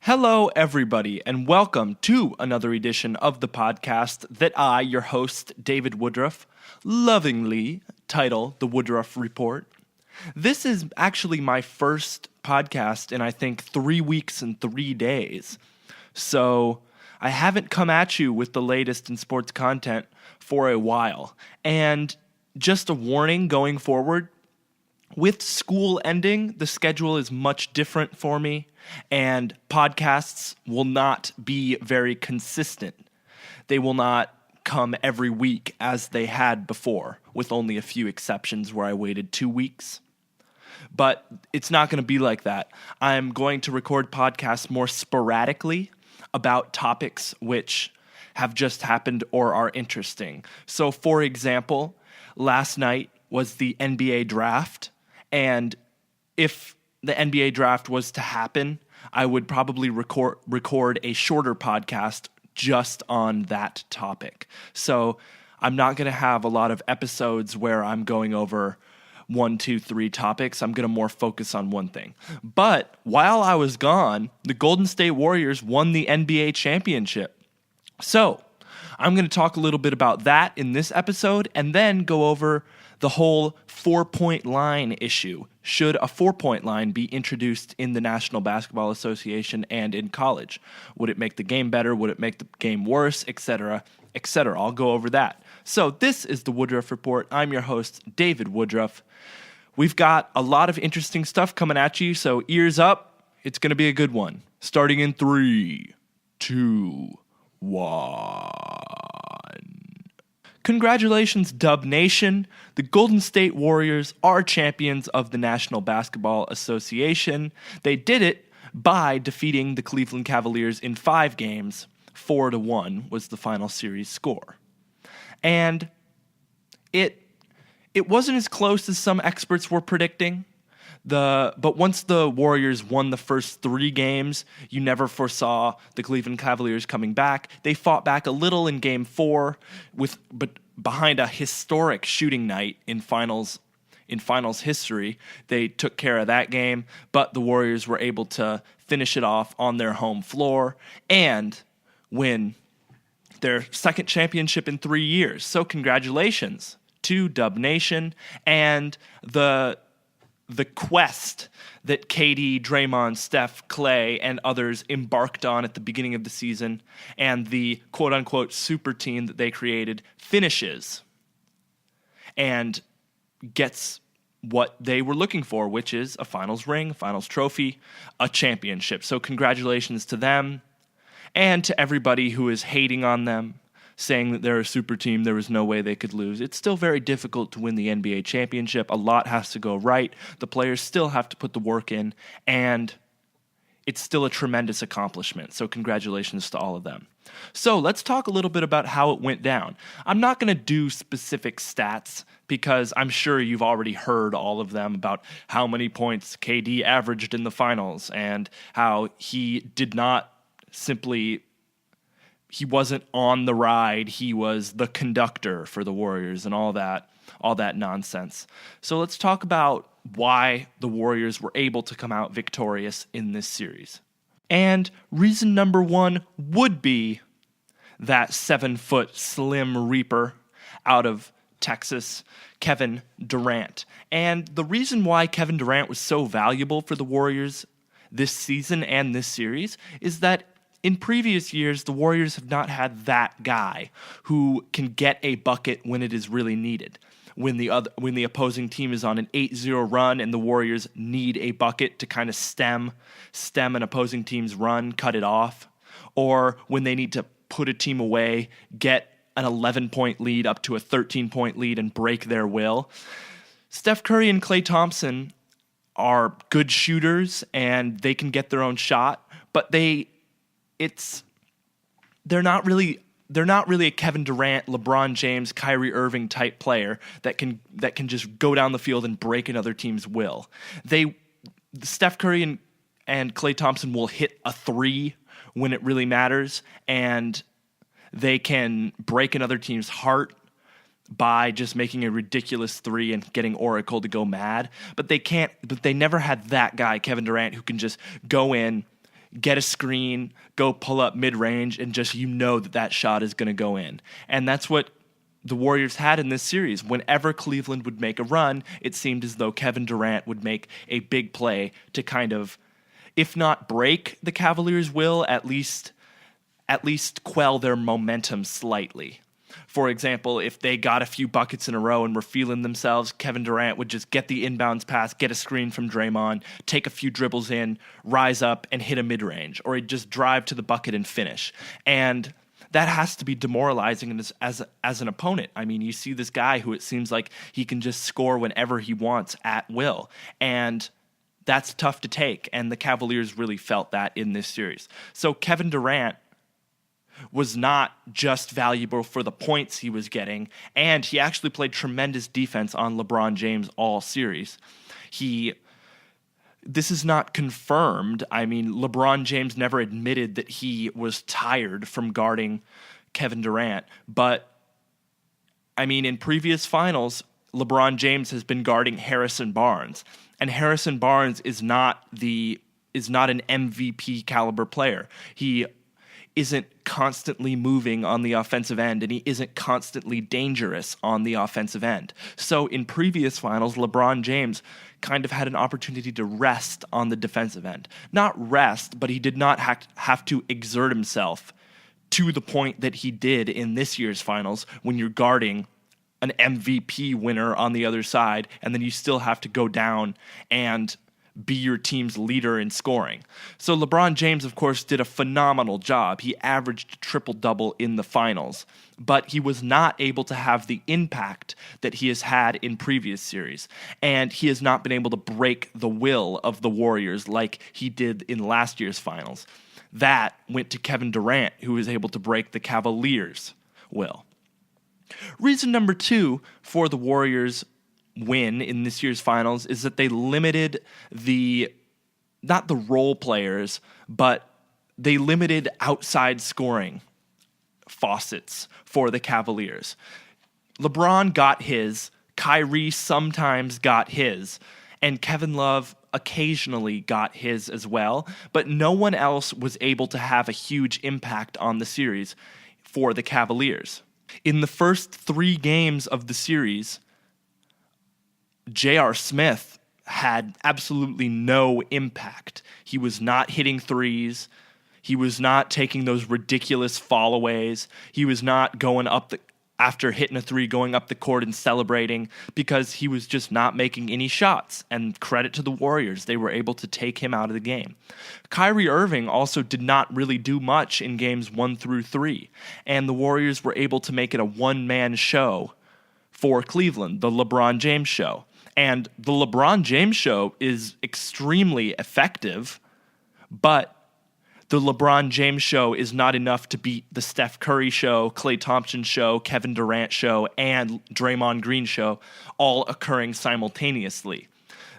Hello, everybody, and welcome to another edition of the podcast that I, your host, David Woodruff, lovingly title The Woodruff Report. This is actually my first podcast in, I think, 3 weeks and 3 days. So I haven't come at you with the latest in sports content for a while. And just a warning going forward, with school ending, the schedule is much different for me, and podcasts will not be very consistent. They will not come every week as they had before, with only a few exceptions where I waited 2 weeks. But it's not going to be like that. I'm going to record podcasts more sporadically about topics which have just happened or are interesting. So, for example, last night was the NBA draft. And if the NBA draft was to happen, I would probably record a shorter podcast just on that topic. So I'm not going to have a lot of episodes where I'm going over 1, 2, 3 topics. I'm going to more focus on one thing. But while I was gone, the Golden State Warriors won the NBA championship. So I'm going to talk a little bit about that in this episode and then go over the whole 4-point line issue. Should a 4-point line be introduced in the National Basketball Association and in college? Would it make the game better? Would it make the game worse? Etc., etc. I'll go over that. So this is the Woodruff Report. I'm your host, David Woodruff. We've got a lot of interesting stuff coming at you, so ears up. It's going to be a good one. Starting in 3, 2, 1. Congratulations, Dub Nation. The Golden State Warriors are champions of the National Basketball Association. They did it by defeating the Cleveland Cavaliers in 5 games. 4-1 was the final series score. And it wasn't as close as some experts were predicting. But once the Warriors won the first 3 games, you never foresaw the Cleveland Cavaliers coming back. They fought back a little in Game 4, but behind a historic shooting night in finals history. They took care of that game, but the Warriors were able to finish it off on their home floor and win their second championship in 3 years. So congratulations to Dub Nation and the quest that KD, Draymond, Steph, Clay, and others embarked on at the beginning of the season, and the quote-unquote super team that they created finishes and gets what they were looking for, which is a finals ring, a finals trophy, a championship. So congratulations to them and to everybody who is hating on them, saying that they're a super team, there was no way they could lose. It's still very difficult to win the NBA championship. A lot has to go right. The players still have to put the work in, and it's still a tremendous accomplishment. So congratulations to all of them. So let's talk a little bit about how it went down. I'm not going to do specific stats because I'm sure you've already heard all of them about how many points KD averaged in the finals and how he did not simply... He wasn't on the ride, he was the conductor for the Warriors and all that nonsense. So let's talk about why the Warriors were able to come out victorious in this series. And reason number 1 would be that 7-foot slim reaper out of Texas, Kevin Durant. And the reason why Kevin Durant was so valuable for the Warriors this season and this series is that in previous years, the Warriors have not had that guy who can get a bucket when it is really needed. When the opposing team is on an 8-0 run and the Warriors need a bucket to kind of stem an opposing team's run, cut it off, or when they need to put a team away, get an 11-point lead up to a 13-point lead and break their will. Steph Curry and Klay Thompson are good shooters and they can get their own shot, but they're not really a Kevin Durant, LeBron James, Kyrie Irving type player that can just go down the field and break another team's will. Steph Curry and Klay Thompson will hit a 3 when it really matters, and they can break another team's heart by just making a ridiculous 3 and getting Oracle to go mad. But they never had that guy, Kevin Durant, who can just go in, get a screen, go pull up mid-range, and just that shot is going to go in. And that's what the Warriors had in this series. Whenever Cleveland would make a run, it seemed as though Kevin Durant would make a big play to kind of, if not break the Cavaliers' will, at least quell their momentum slightly. For example, if they got a few buckets in a row and were feeling themselves, Kevin Durant would just get the inbounds pass, get a screen from Draymond, take a few dribbles in, rise up, and hit a mid-range. Or he'd just drive to the bucket and finish. And that has to be demoralizing as an opponent. I mean, you see this guy who it seems like he can just score whenever he wants at will. And that's tough to take. And the Cavaliers really felt that in this series. So Kevin Durant was not just valuable for the points he was getting, and he actually played tremendous defense on LeBron James all series. This is not confirmed. I mean, LeBron James never admitted that he was tired from guarding Kevin Durant, but I mean, in previous finals, LeBron James has been guarding Harrison Barnes, and Harrison Barnes is not an MVP caliber player. He isn't constantly moving on the offensive end, and he isn't constantly dangerous on the offensive end. So in previous finals, LeBron James kind of had an opportunity to rest on the defensive end. Not rest, but he did not have to exert himself to the point that he did in this year's finals when you're guarding an MVP winner on the other side, and then you still have to go down and be your team's leader in scoring. So LeBron James, of course, did a phenomenal job. He averaged a triple-double in the finals, but he was not able to have the impact that he has had in previous series, and he has not been able to break the will of the Warriors like he did in last year's finals. That went to Kevin Durant, who was able to break the Cavaliers' will. Reason number 2 for the Warriors' win in this year's finals is that they limited not the role players, but they limited outside scoring faucets for the Cavaliers. LeBron got his, Kyrie sometimes got his, and Kevin Love occasionally got his as well, but no one else was able to have a huge impact on the series for the Cavaliers. In the first 3 games of the series, J.R. Smith had absolutely no impact. He was not hitting threes. He was not taking those ridiculous fallaways. He was not going up after hitting a 3, going up the court and celebrating, because he was just not making any shots. And credit to the Warriors, they were able to take him out of the game. Kyrie Irving also did not really do much in games 1 through 3, and the Warriors were able to make it a one-man show for Cleveland, the LeBron James show. And the LeBron James show is extremely effective, but the LeBron James show is not enough to beat the Steph Curry show, Klay Thompson show, Kevin Durant show, and Draymond Green show, all occurring simultaneously.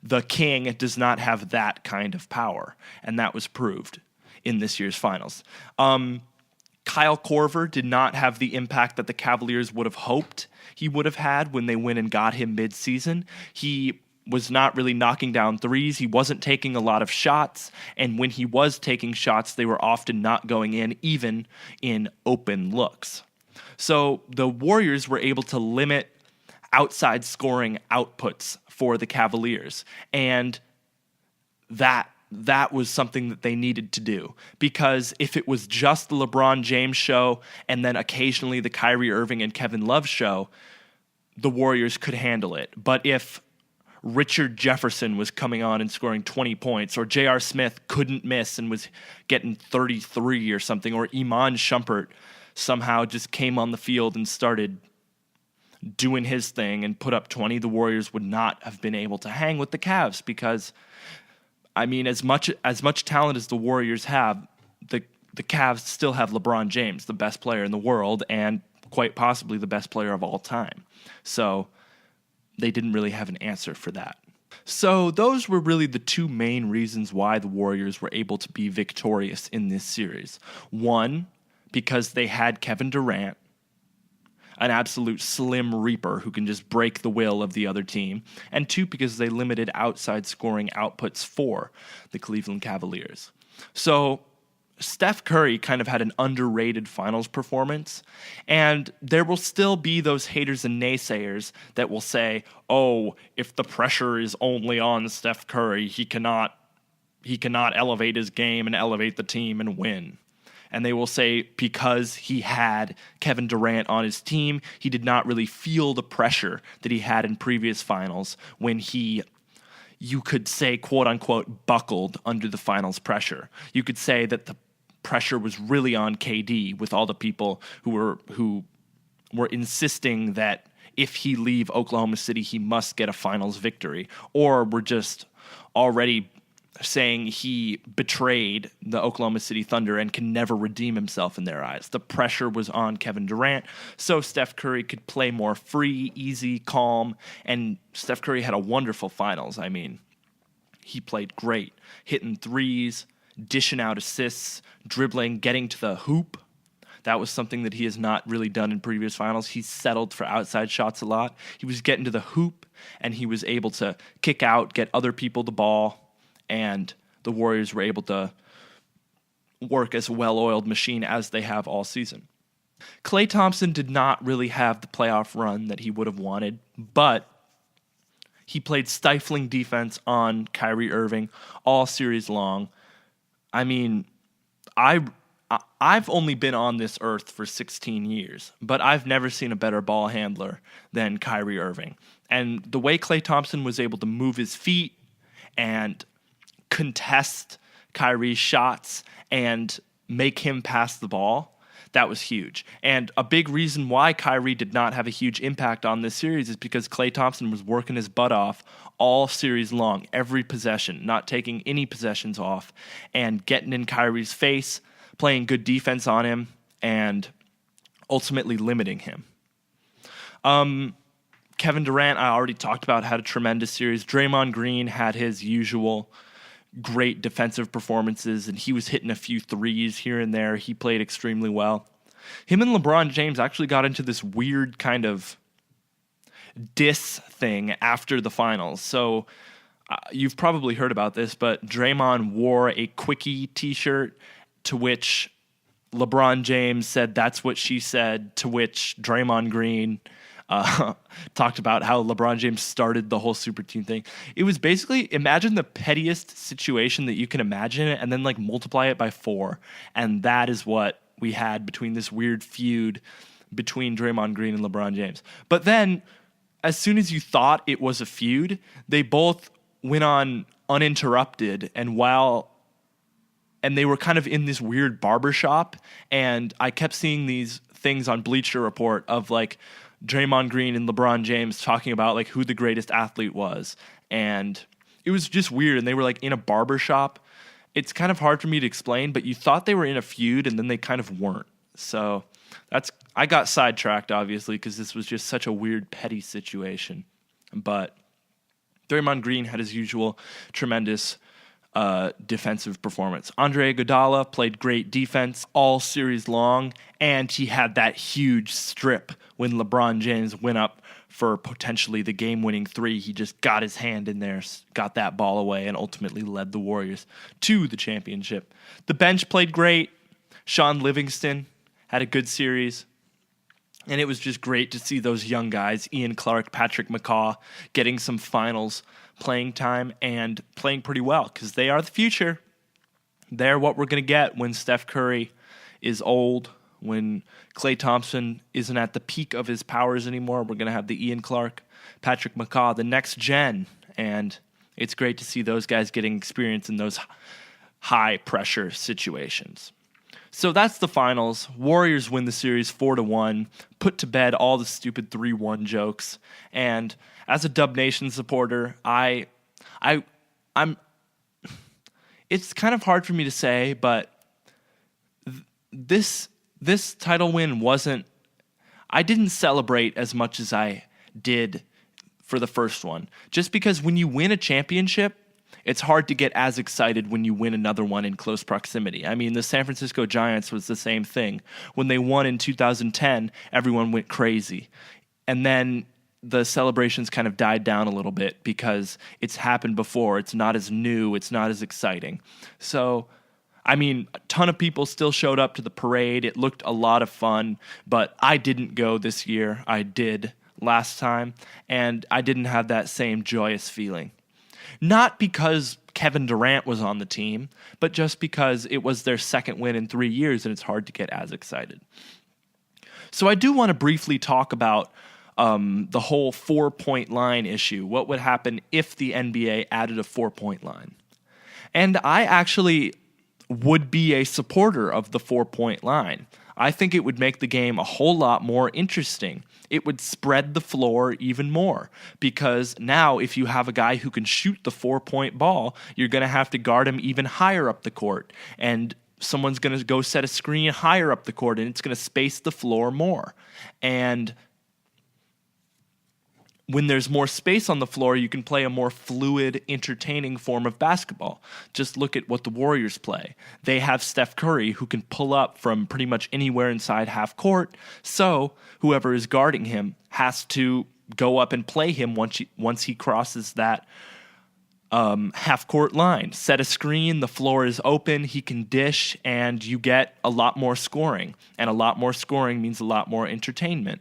The King does not have that kind of power, and that was proved in this year's finals. Kyle Korver did not have the impact that the Cavaliers would have hoped he would have had when they went and got him mid-season. He was not really knocking down threes. He wasn't taking a lot of shots, and when he was taking shots, they were often not going in, even in open looks. So the Warriors were able to limit outside scoring outputs for the Cavaliers, and that was something that they needed to do, because if it was just the LeBron James show and then occasionally the Kyrie Irving and Kevin Love show, the Warriors could handle it. But if Richard Jefferson was coming on and scoring 20 points, or J.R. Smith couldn't miss and was getting 33 or something, or Iman Shumpert somehow just came on the field and started doing his thing and put up 20, the Warriors would not have been able to hang with the Cavs, because I mean, as much talent as the Warriors have, the Cavs still have LeBron James, the best player in the world, and quite possibly the best player of all time. So they didn't really have an answer for that. So those were really the 2 main reasons why the Warriors were able to be victorious in this series. 1, because they had Kevin Durant, an absolute slim reaper who can just break the will of the other team, and 2, because they limited outside scoring outputs for the Cleveland Cavaliers. So Steph Curry kind of had an underrated finals performance, and there will still be those haters and naysayers that will say, "Oh, if the pressure is only on Steph Curry, he cannot elevate his game and elevate the team and win." And they will say because he had Kevin Durant on his team, he did not really feel the pressure that he had in previous finals when he, you could say, quote unquote, buckled under the finals pressure. You could say that the pressure was really on KD with all the people who were insisting that if he leave Oklahoma City, he must get a finals victory, or were just already saying he betrayed the Oklahoma City Thunder and can never redeem himself in their eyes. The pressure was on Kevin Durant, so Steph Curry could play more free, easy, calm, and Steph Curry had a wonderful finals. I mean, he played great, hitting threes, dishing out assists, dribbling, getting to the hoop. That was something that he has not really done in previous finals. He settled for outside shots a lot. He was getting to the hoop, and he was able to kick out, get other people the ball, and the Warriors were able to work as a well-oiled machine as they have all season. Klay Thompson did not really have the playoff run that he would have wanted, but he played stifling defense on Kyrie Irving all series long. I mean, I've only been on this earth for 16 years, but I've never seen a better ball handler than Kyrie Irving. And the way Klay Thompson was able to move his feet and contest Kyrie's shots and make him pass the ball, that was huge. And a big reason why Kyrie did not have a huge impact on this series is because Klay Thompson was working his butt off all series long, every possession, not taking any possessions off, and getting in Kyrie's face, playing good defense on him, and ultimately limiting him. Kevin Durant, I already talked about, had a tremendous series. Draymond Green had his usual great defensive performances, and he was hitting a few threes here and there. He played extremely well. Him and LeBron James actually got into this weird kind of diss thing after the finals. So you've probably heard about this, but Draymond wore a Quickie t-shirt, to which LeBron James said that's what she said, to which Draymond Green talked about how LeBron James started the whole super team thing. It was basically, imagine the pettiest situation that you can imagine and then like multiply it by 4. And that is what we had between this weird feud between Draymond Green and LeBron James. But then as soon as you thought it was a feud, they both went on uninterrupted, and they were kind of in this weird barbershop, and I kept seeing these things on Bleacher Report of like Draymond Green and LeBron James talking about like who the greatest athlete was, and it was just weird, and they were like in a barbershop. It's kind of hard for me to explain, but you thought they were in a feud, and then they kind of weren't. So I got sidetracked, obviously, because this was just such a weird, petty situation. But Draymond Green had his usual tremendous defensive performance. Andre Iguodala played great defense all series long, and he had that huge strip when LeBron James went up for potentially the game-winning 3. He just got his hand in there, got that ball away, and ultimately led the Warriors to the championship. The bench played great. Sean Livingston had a good series. And it was just great to see those young guys, Ian Clark, Patrick McCaw, getting some finals playing time and playing pretty well, because they are the future. They're what we're going to get when Steph Curry is old, when Klay Thompson isn't at the peak of his powers anymore. We're going to have the Ian Clark, Patrick McCaw, the next gen, and it's great to see those guys getting experience in those high-pressure situations. So that's the finals. Warriors win the series 4-1, put to bed all the stupid 3-1 jokes. And as a Dub Nation supporter, I'm it's kind of hard for me to say, but this title win I didn't celebrate as much as I did for the first one. Just because when you win a championship, it's hard to get as excited when you win another one in close proximity. I mean, the San Francisco Giants was the same thing. When they won in 2010, everyone went crazy. And then the celebrations kind of died down a little bit because it's happened before. It's not as new. It's not as exciting. So I mean, a ton of people still showed up to the parade. It looked a lot of fun, but I didn't go this year. I did last time, and I didn't have that same joyous feeling. Not because Kevin Durant was on the team, but just because it was their second win in 3 years, and it's hard to get as excited. So I do want to briefly talk about the whole 4-point line issue. What would happen if the NBA added a 4-point line? And I actually would be a supporter of the 4-point line. I think it would make the game a whole lot more interesting. It would spread the floor even more, because now if you have a guy who can shoot the 4-point ball, you're going to have to guard him even higher up the court, and someone's going to go set a screen higher up the court, and it's going to space the floor more. And when there's more space on the floor, you can play a more fluid, entertaining form of basketball. Just look at what the Warriors play. They have Steph Curry, who can pull up from pretty much anywhere inside half court, so whoever is guarding him has to go up and play him once he crosses that half court line. Set a screen, the floor is open, he can dish, and you get a lot more scoring. And a lot more scoring means a lot more entertainment.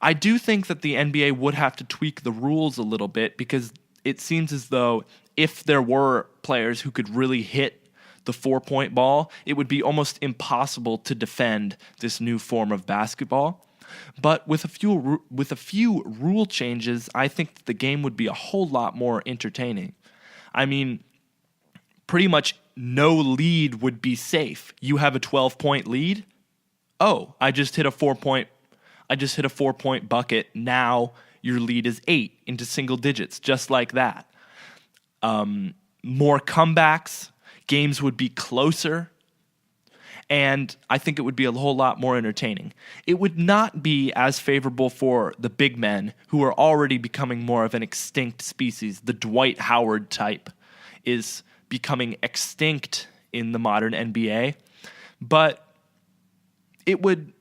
I do think that the NBA would have to tweak the rules a little bit, because it seems as though if there were players who could really hit the 4-point ball, it would be almost impossible to defend this new form of basketball. But with a few rule changes, I think that the game would be a whole lot more entertaining. I mean, pretty much no lead would be safe. You have a 12-point lead? Oh, I just hit a 4-point bucket. Now your lead is 8 into single digits, just like that. More comebacks, games would be closer, and I think it would be a whole lot more entertaining. It would not be as favorable for the big men, who are already becoming more of an extinct species. The Dwight Howard type is becoming extinct in the modern NBA, but it would...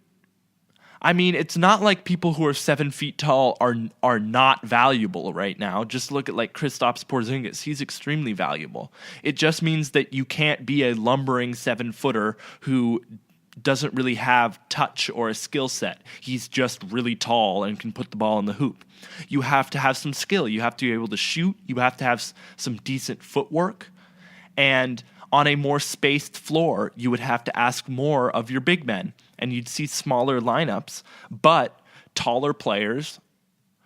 I mean, it's not like people who are 7 feet tall are not valuable right now. Just look at like Kristaps Porzingis. He's extremely valuable. It just means that you can't be a lumbering 7-footer who doesn't really have touch or a skill set. He's just really tall and can put the ball in the hoop. You have to have some skill. You have to be able to shoot. You have to have some decent footwork. And on a more spaced floor, you would have to ask more of your big men, and you'd see smaller lineups, but taller players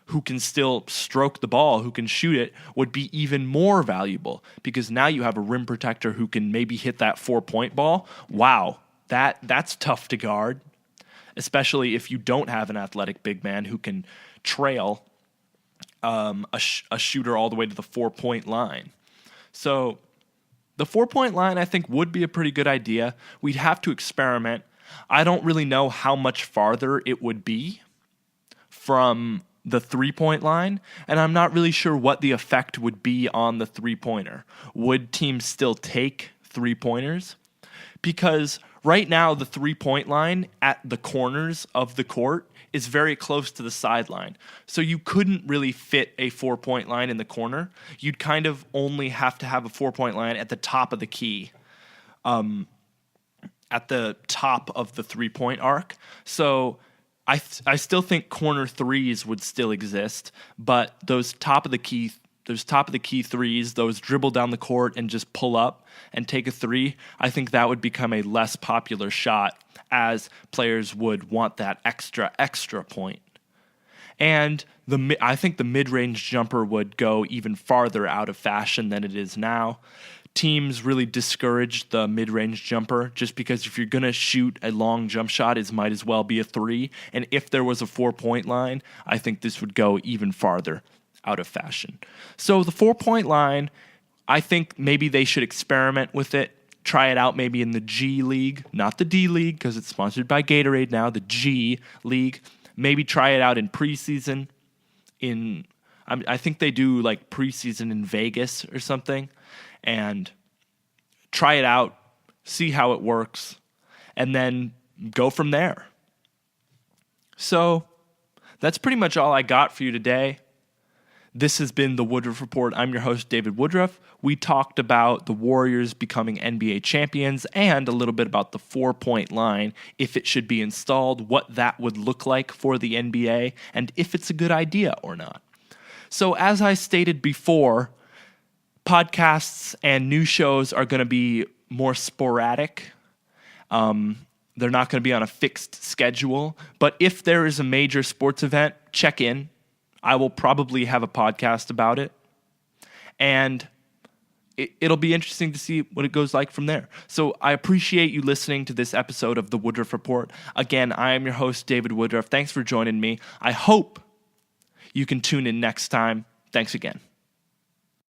who can still stroke the ball, who can shoot it, would be even more valuable, because now you have a rim protector who can maybe hit that 4-point ball. Wow, that's tough to guard, especially if you don't have an athletic big man who can trail a shooter all the way to the 4-point line. So the 4-point line, I think, would be a pretty good idea. We'd have to experiment. I don't really know how much farther it would be from the 3-point line, and I'm not really sure what the effect would be on the 3-pointer. Would teams still take 3-pointers? Because right now, the 3-point line at the corners of the court is very close to the sideline. So you couldn't really fit a 4-point line in the corner. You'd kind of only have to have a 4-point line at the top of the key, at the top of the 3-point arc. So I still think corner threes would still exist, but those top of the key threes, those dribble down the court and just pull up and take a three, I think that would become a less popular shot, as players would want that extra point. And I think the mid-range jumper would go even farther out of fashion than it is now. Teams really discourage the mid-range jumper, just because if you're going to shoot a long jump shot, it might as well be a 3. And if there was a 4-point line, I think this would go even farther out of fashion. So the 4-point line, I think maybe they should experiment with it. Try it out maybe in the G League, not the D League, because it's sponsored by Gatorade now, the G League. Maybe try it out in preseason. I think they do like preseason in Vegas or something. And try it out, see how it works, and then go from there. So that's pretty much all I got for you today. This has been the Woodruff Report. I'm your host, David Woodruff. We talked about the Warriors becoming NBA champions and a little bit about the 4-point line, if it should be installed, what that would look like for the NBA, and if it's a good idea or not. So as I stated before, podcasts and news shows are going to be more sporadic. They're not going to be on a fixed schedule. But if there is a major sports event, check in. I will probably have a podcast about it. And it'll be interesting to see what it goes like from there. So I appreciate you listening to this episode of The Woodruff Report. Again, I am your host, David Woodruff. Thanks for joining me. I hope you can tune in next time. Thanks again.